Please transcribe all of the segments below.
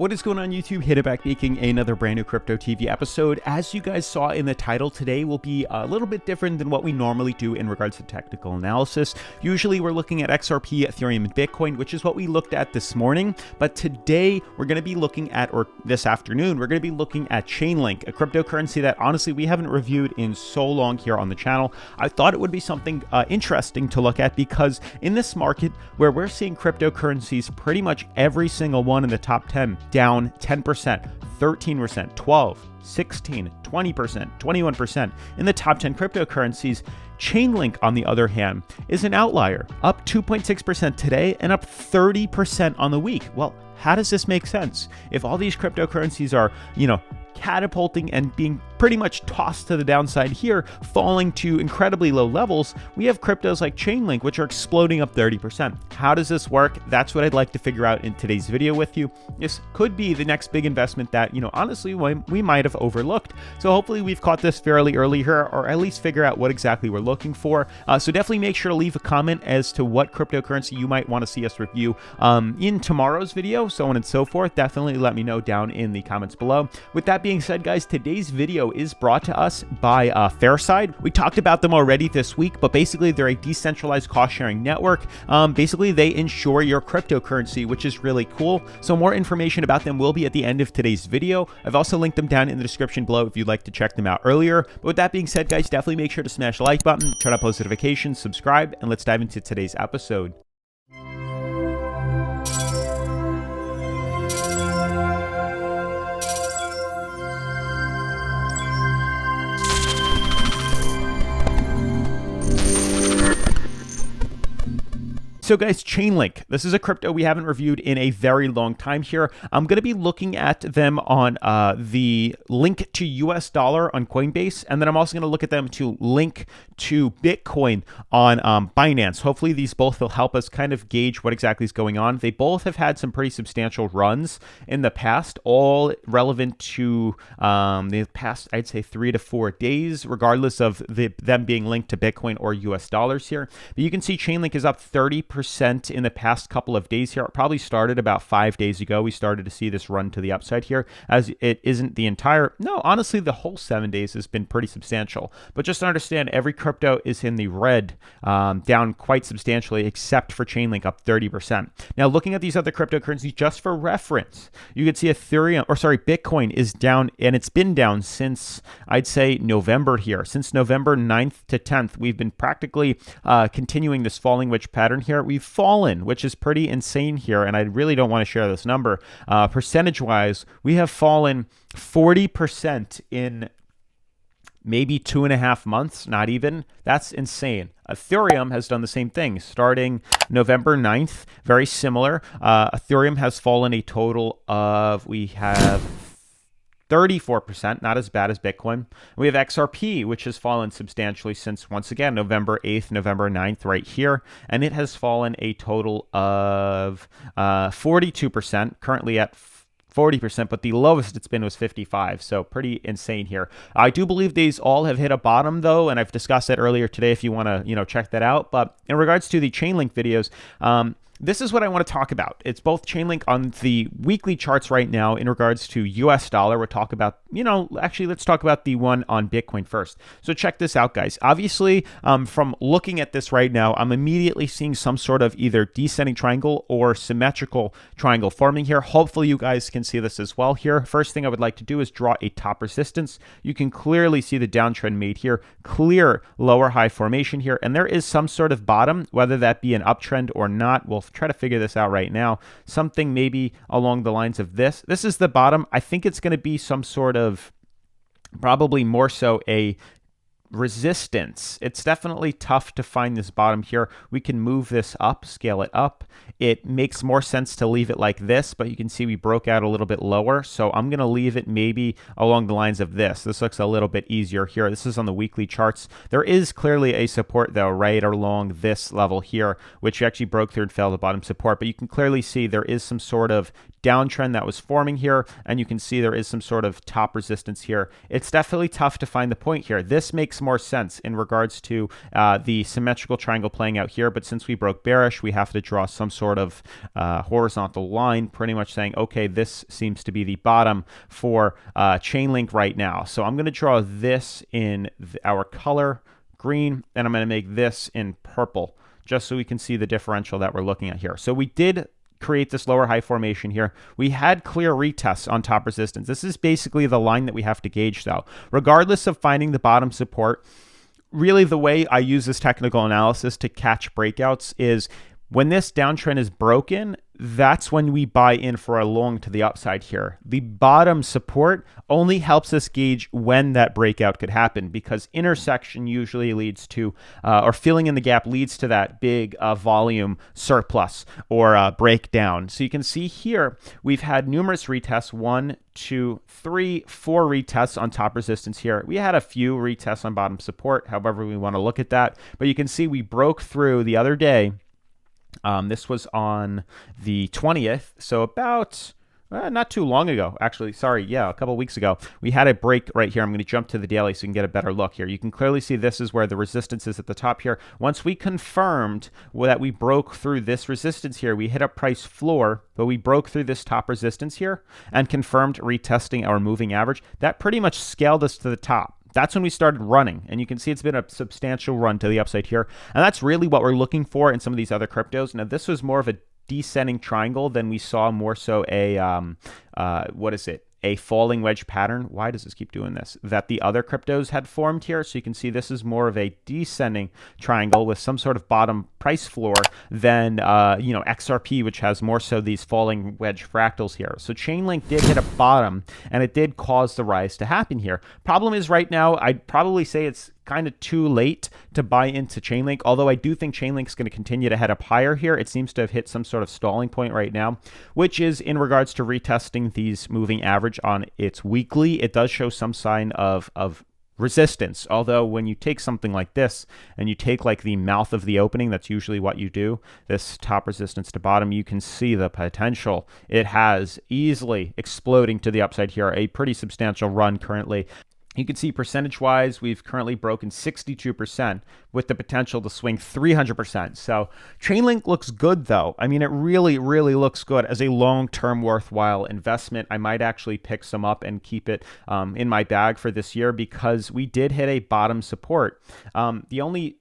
What is going on YouTube? Hit it back making another brand new Crypto TV episode. As you guys saw in the title, today will be a little bit different than what we normally do in regards to technical analysis. Usually we're looking at XRP, Ethereum, and Bitcoin, which is what we looked at this morning. But today we're going to be looking at, or this afternoon, we're going to be looking at Chainlink, a cryptocurrency that honestly we haven't reviewed in so long here on the channel. I thought it would be something interesting to look at because in this market where we're seeing cryptocurrencies, pretty much every single one in the top 10 down 10%, 13%, 12, 16, 20%, 21% in the top 10 cryptocurrencies. Chainlink, on the other hand, is an outlier, up 2.6% today and up 30% on the week. Well, how does this make sense? If all these cryptocurrencies are, catapulting and being pretty much tossed to the downside here, falling to incredibly low levels, we have cryptos like Chainlink, which are exploding up 30%. How does this work? That's what I'd like to figure out in today's video with you. This could be the next big investment that, honestly, we might have overlooked. So hopefully we've caught this fairly early here, or at least figure out what exactly we're looking for. So definitely make sure to leave a comment as to what cryptocurrency you might want to see us review in tomorrow's video, so on and so forth. Definitely let me know down in the comments below. With that being said, guys, today's video is brought to us by FAIRSIDE. We talked about them already this week, but basically they're a decentralized cost-sharing network. Basically, they insure your cryptocurrency, which is really cool. So more information about them will be at the end of today's video. I've also linked them down in the description below if you'd like to check them out earlier. But with that being said, guys, definitely make sure to smash the like button, turn on post notifications, subscribe, and let's dive into today's episode. So guys, Chainlink, this is a crypto we haven't reviewed in a very long time here. I'm going to be looking at them on the link to US dollar on Coinbase, and then I'm also going to look at them to link to Bitcoin on Binance. Hopefully these both will help us kind of gauge what exactly is going on. They both have had some pretty substantial runs in the past, all relevant to the past, I'd say 3 to 4 days, regardless of them being linked to Bitcoin or US dollars here. But you can see Chainlink is up 30% in the past couple of days here. It probably started about 5 days ago. We started to see this run to the upside here, as it isn't the entire, no, honestly, the whole 7 days has been pretty substantial. But just to understand, every crypto is in the red, down quite substantially, except for Chainlink up 30%. Now, looking at these other cryptocurrencies, just for reference, you can see Bitcoin is down, and it's been down since, I'd say, November here. Since November 9th to 10th, we've been practically continuing this falling wedge pattern here. We've fallen, which is pretty insane here, and I really don't want to share this number. Percentage-wise, we have fallen 40% in maybe 2.5 months, not even. That's insane. Ethereum has done the same thing starting November 9th, very similar. Ethereum has fallen a total of, we have 34%, not as bad as Bitcoin. We have XRP, which has fallen substantially since, once again, November 8th, November 9th, right here. And it has fallen a total of 42%, currently at 40%, but the lowest it's been was 55. So pretty insane here. I do believe these all have hit a bottom though, and I've discussed that earlier today if you want to, check that out. But in regards to the Chainlink videos, this is what I want to talk about. It's both Chainlink on the weekly charts right now in regards to US dollar. We'll talk about, actually, let's talk about the one on Bitcoin first. So check this out, guys. Obviously, from looking at this right now, I'm immediately seeing some sort of either descending triangle or symmetrical triangle forming here. Hopefully, you guys can see this as well here. First thing I would like to do is draw a top resistance. You can clearly see the downtrend made here, clear lower high formation here, and there is some sort of bottom, whether that be an uptrend or not. We'll try to figure this out right now. Something maybe along the lines of this. This is the bottom. I think it's going to be some sort of, probably more so a resistance. It's definitely tough to find this bottom here. We can move this up, scale it up. It makes more sense to leave it like this, but you can see we broke out a little bit lower. So I'm going to leave it maybe along the lines of this. This looks a little bit easier here. This is on the weekly charts. There is clearly a support though, right along this level here, which actually broke through and fell to bottom support, but you can clearly see there is some sort of downtrend that was forming here, and you can see there is some sort of top resistance here. It's definitely tough to find the point here. This makes more sense in regards to the symmetrical triangle playing out here, but since we broke bearish, we have to draw some sort of horizontal line, pretty much saying, okay, this seems to be the bottom for Chainlink right now. So I'm going to draw this in our color green, and I'm going to make this in purple, just so we can see the differential that we're looking at here. So we did create this lower high formation here. We had clear retests on top resistance. This is basically the line that we have to gauge though. Regardless of finding the bottom support, really the way I use this technical analysis to catch breakouts is when this downtrend is broken, that's when we buy in for a long to the upside here. The bottom support only helps us gauge when that breakout could happen, because intersection usually leads to, or filling in the gap leads to that big volume surplus or breakdown. So you can see here, we've had numerous retests, 1, 2, 3, 4 retests on top resistance here. We had a few retests on bottom support, however we want to look at that. But you can see we broke through the other day. This was on the 20th, so about not too long ago, actually. Sorry, yeah, a couple weeks ago. We had a break right here. I'm going to jump to the daily so you can get a better look here. You can clearly see this is where the resistance is at the top here. Once we confirmed that we broke through this resistance here, we hit a price floor, but we broke through this top resistance here and confirmed retesting our moving average. That pretty much scaled us to the top. That's when we started running, and you can see it's been a substantial run to the upside here, and that's really what we're looking for in some of these other cryptos. Now, this was more of a descending triangle than we saw more so a a falling wedge pattern. Why does this keep doing this? That the other cryptos had formed here. So you can see this is more of a descending triangle with some sort of bottom price floor than, XRP, which has more so these falling wedge fractals here. So Chainlink did hit a bottom, and it did cause the rise to happen here. Problem is right now, I'd probably say it's kind of too late to buy into Chainlink, although I do think Chainlink's going to continue to head up higher here. It seems to have hit some sort of stalling point right now, which is in regards to retesting these moving average on its weekly. It does show some sign of resistance, although when you take something like this and you take like the mouth of the opening, that's usually what you do, this top resistance to bottom, you can see the potential it has easily exploding to the upside here. A pretty substantial run currently. You can see percentage-wise, we've currently broken 62% with the potential to swing 300%. So Chainlink looks good, though. I mean, it really, really looks good as a long-term worthwhile investment. I might actually pick some up and keep it in my bag for this year because we did hit a bottom support. The only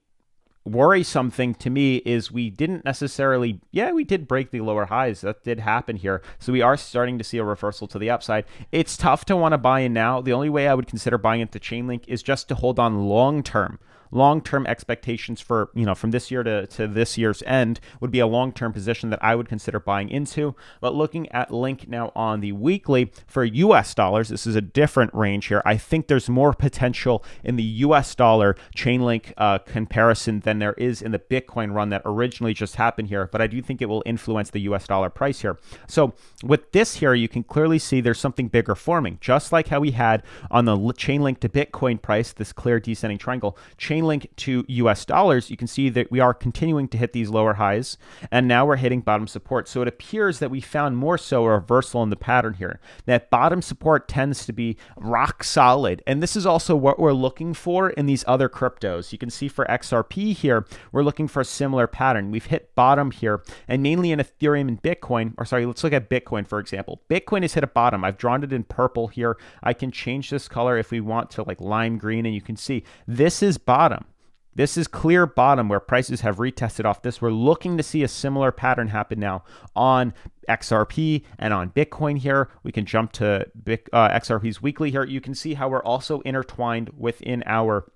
worrisome thing to me is we didn't necessarily, we did break the lower highs. That did happen here. So we are starting to see a reversal to the upside. It's tough to want to buy in now. The only way I would consider buying into Chainlink is just to hold on long-term expectations for, from this year to this year's end would be a long-term position that I would consider buying into. But looking at Link now on the weekly for US dollars, this is a different range here. I think there's more potential in the US dollar Chainlink comparison than there is in the Bitcoin run that originally just happened here. But I do think it will influence the US dollar price here. So with this here, you can clearly see there's something bigger forming, just like how we had on the Chainlink to Bitcoin price, this clear descending triangle. Chainlink to US dollars, you can see that we are continuing to hit these lower highs, and now we're hitting bottom support. So it appears that we found more so a reversal in the pattern here. That bottom support tends to be rock solid, and this is also what we're looking for in these other cryptos. You can see for XRP here, we're looking for a similar pattern. We've hit bottom here, and mainly in Ethereum and Bitcoin, let's look at Bitcoin, for example. Bitcoin has hit a bottom. I've drawn it in purple here. I can change this color if we want to like lime green, and you can see this is bottom. This is clear bottom where prices have retested off this. We're looking to see a similar pattern happen now on XRP and on Bitcoin here. We can jump to XRP's weekly here. You can see how we're also intertwined within our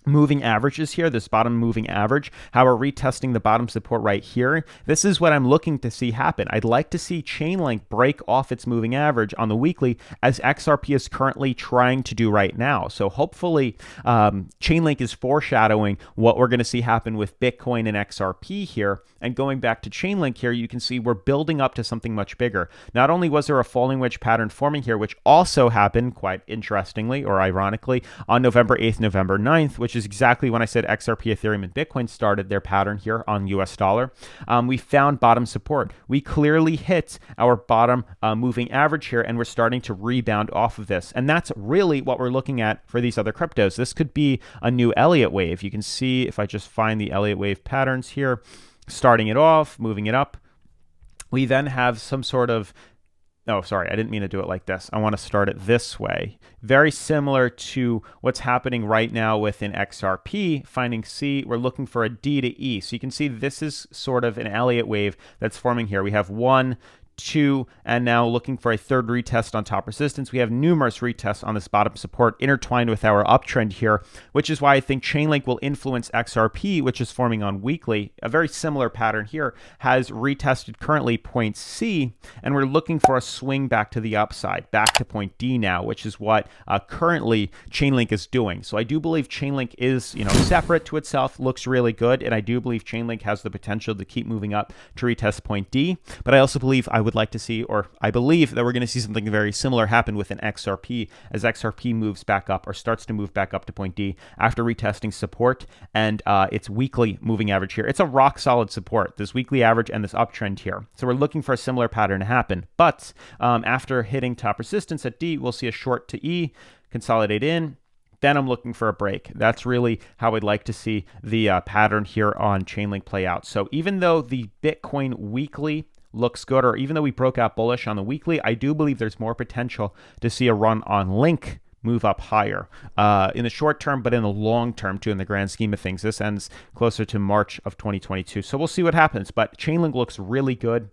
moving averages here, this bottom moving average, how we're retesting the bottom support right here. This is what I'm looking to see happen. I'd like to see Chainlink break off its moving average on the weekly as XRP is currently trying to do right now. So hopefully Chainlink is foreshadowing what we're going to see happen with Bitcoin and XRP here. And going back to Chainlink here, you can see we're building up to something much bigger. Not only was there a falling wedge pattern forming here, which also happened quite interestingly or ironically on November 8th, November 9th, which which is exactly when I said XRP, Ethereum, and Bitcoin started their pattern here on US dollar. We found bottom support. We clearly hit our bottom moving average here, and we're starting to rebound off of this. And that's really what we're looking at for these other cryptos. This could be a new Elliott wave. You can see if I just find the Elliott wave patterns here, starting it off, moving it up. We then have some sort of, oh, sorry, I didn't mean to do it like this. I want to start it this way. Very similar to what's happening right now within XRP, finding C, we're looking for a D to E. So you can see this is sort of an Elliott wave that's forming here. We have 1, 2, and now looking for a third retest on top resistance. We have numerous retests on this bottom support intertwined with our uptrend here, which is why I think Chainlink will influence XRP, which is forming on weekly. A very similar pattern here has retested currently point C, and we're looking for a swing back to the upside, back to point D now, which is what currently Chainlink is doing. So I do believe Chainlink is, separate to itself, looks really good, and I do believe Chainlink has the potential to keep moving up to retest point D. But I also believe I would like to see, or I believe that we're going to see something very similar happen with an XRP as XRP moves back up or starts to move back up to point D after retesting support and its weekly moving average here. It's a rock solid support, this weekly average and this uptrend here. So we're looking for a similar pattern to happen. But after hitting top resistance at D, we'll see a short to E, consolidate in. Then I'm looking for a break. That's really how I'd like to see the pattern here on Chainlink play out. So even though the Bitcoin weekly looks good, or even though we broke out bullish on the weekly, I do believe there's more potential to see a run on Link move up higher in the short term, but in the long term too, in the grand scheme of things. This ends closer to March of 2022. So we'll see what happens, but Chainlink looks really good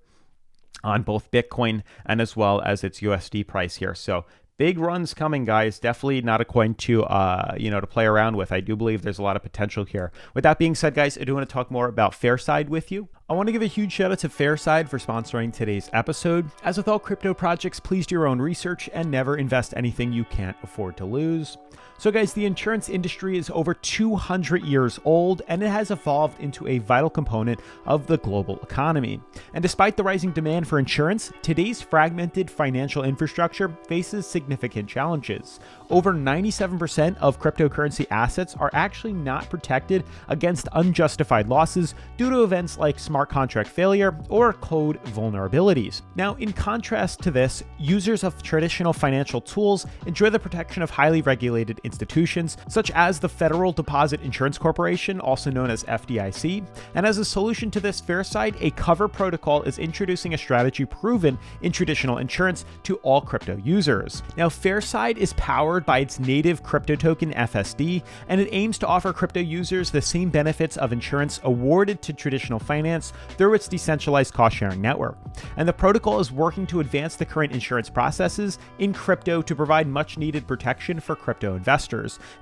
on both Bitcoin and as well as its USD price here. So big runs coming, guys. Definitely not a coin to, to play around with. I do believe there's a lot of potential here. With that being said, guys, I do want to talk more about FAIRSIDE with you. I want to give a huge shout out to FAIRSIDE for sponsoring today's episode. As with all crypto projects, please do your own research and never invest anything you can't afford to lose. So guys, the insurance industry is over 200 years old, and it has evolved into a vital component of the global economy. And despite the rising demand for insurance, today's fragmented financial infrastructure faces significant challenges. Over 97% of cryptocurrency assets are actually not protected against unjustified losses due to events like smart contract failure or code vulnerabilities. Now, in contrast to this, users of traditional financial tools enjoy the protection of highly regulated institutions, such as the Federal Deposit Insurance Corporation, also known as FDIC. And as a solution to this, FAIRSIDE, a cover protocol, is introducing a strategy proven in traditional insurance to all crypto users. Now, FAIRSIDE is powered by its native crypto token FSD, and it aims to offer crypto users the same benefits of insurance awarded to traditional finance through its decentralized cost-sharing network. And the protocol is working to advance the current insurance processes in crypto to provide much-needed protection for crypto investors.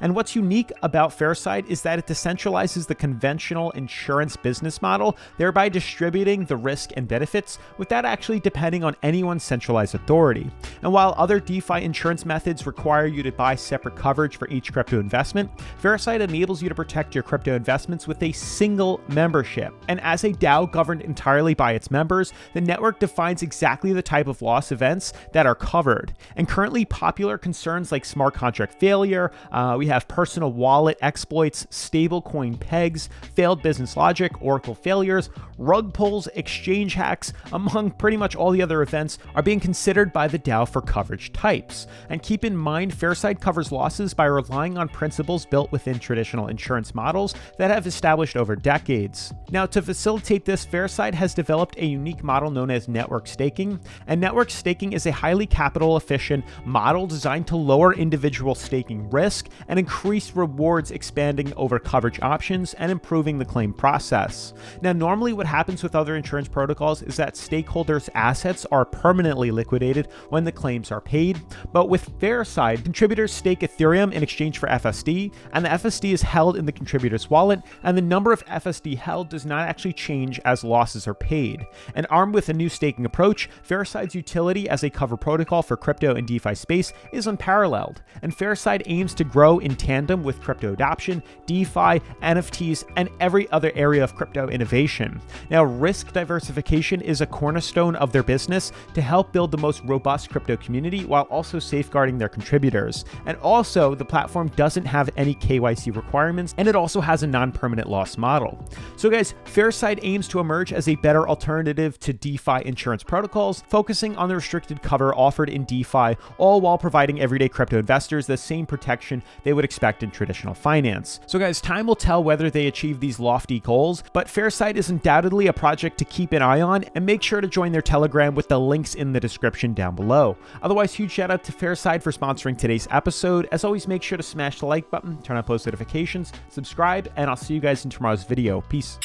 And what's unique about FAIRSIDE is that it decentralizes the conventional insurance business model, thereby distributing the risk and benefits without actually depending on anyone's centralized authority. And while other DeFi insurance methods require you to buy separate coverage for each crypto investment, FAIRSIDE enables you to protect your crypto investments with a single membership. And as a DAO governed entirely by its members, the network defines exactly the type of loss events that are covered. And currently popular concerns like smart contract failure, we have personal wallet exploits, stablecoin pegs, failed business logic, Oracle failures, rug pulls, exchange hacks, among pretty much all the other events are being considered by the DAO for coverage types. And keep in mind, FAIRSIDE covers losses by relying on principles built within traditional insurance models that have established over decades. Now, to facilitate this, FAIRSIDE has developed a unique model known as network staking. And network staking is a highly capital efficient model designed to lower individual staking risk and increase rewards, expanding over coverage options and improving the claim process. Now, normally what happens with other insurance protocols is that stakeholders' assets are permanently liquidated when the claims are paid, but with FAIRSIDE, contributors stake Ethereum in exchange for FSD, and the FSD is held in the contributor's wallet, and the number of FSD held does not actually change change as losses are paid. And armed with a new staking approach, FAIRSIDE's utility as a cover protocol for crypto and DeFi space is unparalleled, and FAIRSIDE aims to grow in tandem with crypto adoption, DeFi, NFTs, and every other area of crypto innovation. Now, risk diversification is a cornerstone of their business to help build the most robust crypto community while also safeguarding their contributors. And also, the platform doesn't have any KYC requirements, and it also has a non-permanent loss model. So guys, FAIRSIDE aims to emerge as a better alternative to DeFi insurance protocols, focusing on the restricted cover offered in DeFi, all while providing everyday crypto investors the same protection they would expect in traditional finance. So guys, time will tell whether they achieve these lofty goals, but FAIRSIDE is undoubtedly a project to keep an eye on, and make sure to join their Telegram with the links in the description down below. Otherwise, huge shout out to FAIRSIDE for sponsoring today's episode. As always, make sure to smash the like button, turn on post notifications, subscribe, and I'll see you guys in tomorrow's video. Peace.